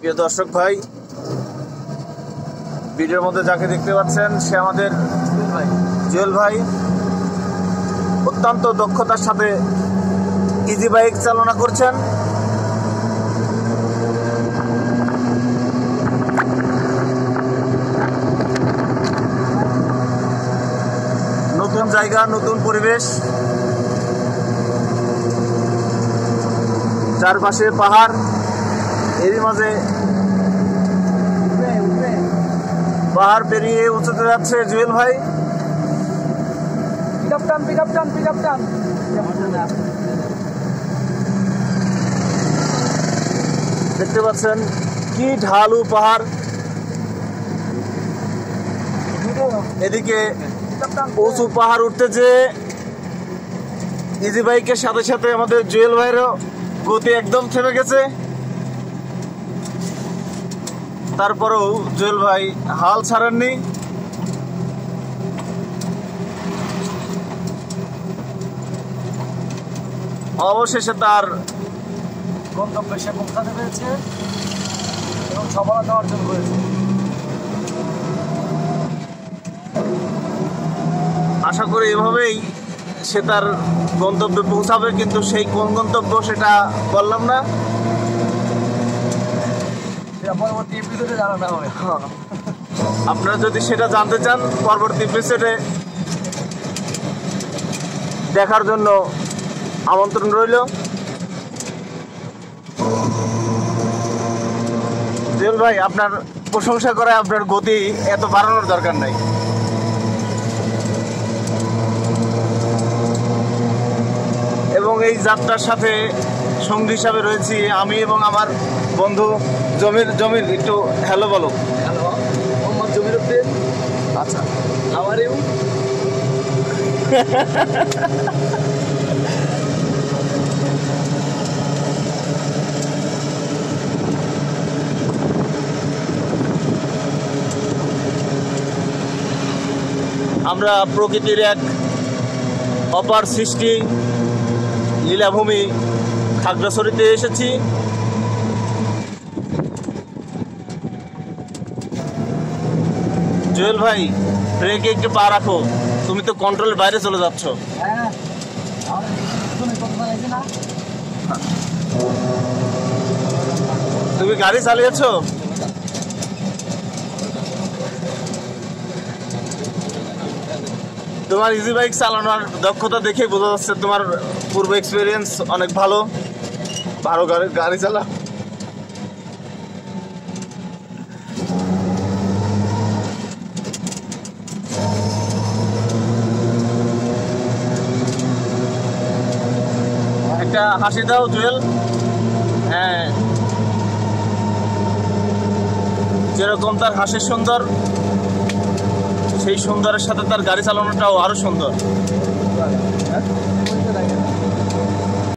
প্রিয় দর্শক ভাই, ভিডিওর মধ্যে যাকে দেখতে পাচ্ছেন সে আমাদের জুয়েল ভাই। অত্যন্ত দক্ষতার সাথে ইজি বাইক চালনা করছেন। নতুন জায়গা, নতুন পরিবেশ, চারপাশে পাহাড়, এরই মাঝে পাহাড় পেরিয়ে উঁচুতে যাচ্ছে জুয়েল ভাই। দেখতে পাচ্ছেন কি ঢালু পাহাড়, এদিকে উঁচু পাহাড় উঠতে যে ইজি বাইকের সাথে সাথে আমাদের জুয়েল ভাইয়েরও গতি একদম থেমে গেছে। তারপরেও জুয়েল ভাই হাল ছাড়েননি। অবশেষে তার গন্তব্যে সে পৌঁছাতে পেরেছে এবং সফলতা অর্জন করেছে। আশা করি এভাবেই সে তার গন্তব্যে পৌঁছাবে, কিন্তু সেই কোন গন্তব্য সেটা বললাম না, পরবর্তী এপিসোডে জানানো হবে। আপনারা যদি সেটা জানতে চান পরবর্তী এপিসোডে দেখার জন্য আমন্ত্রণ রইল। জুয়েল ভাই, আপনার প্রশংসা করে আপনার গতি এত বাড়ানোর দরকার নাই। এবং এই যাত্রার সাথে সঙ্গী হিসাবে রয়েছি আমি এবং আমার বন্ধু জমির। একটু হ্যালো বলো। হ্যালো, মোহাম্মদ জমির উদ্দিন। আচ্ছা, হাউ আর ইউ? আমরা প্রকৃতির এক অপার সৃষ্টি লীলাভূমি খাগড়াছড়িতে এসেছি। জুয়েল ভাই, ব্রেকে একটু পা রাখো, তুমি তো কন্ট্রোলের বাইরে চলে যাচ্ছ। তুমি গাড়ি চালিয়েছো? তোমার ইজি বাইক চালানোর দক্ষতা দেখে বোঝা যাচ্ছে তোমার পূর্ব এক্সপিরিয়েন্স অনেক ভালো। ভালো গাড়ি চালা। একটা হাসি দাও জুয়েল। হ্যাঁ, যেরকম তার হাসি সুন্দর, সেই সুন্দরের সাথে তার গাড়ি চালানোটাও আরো সুন্দর।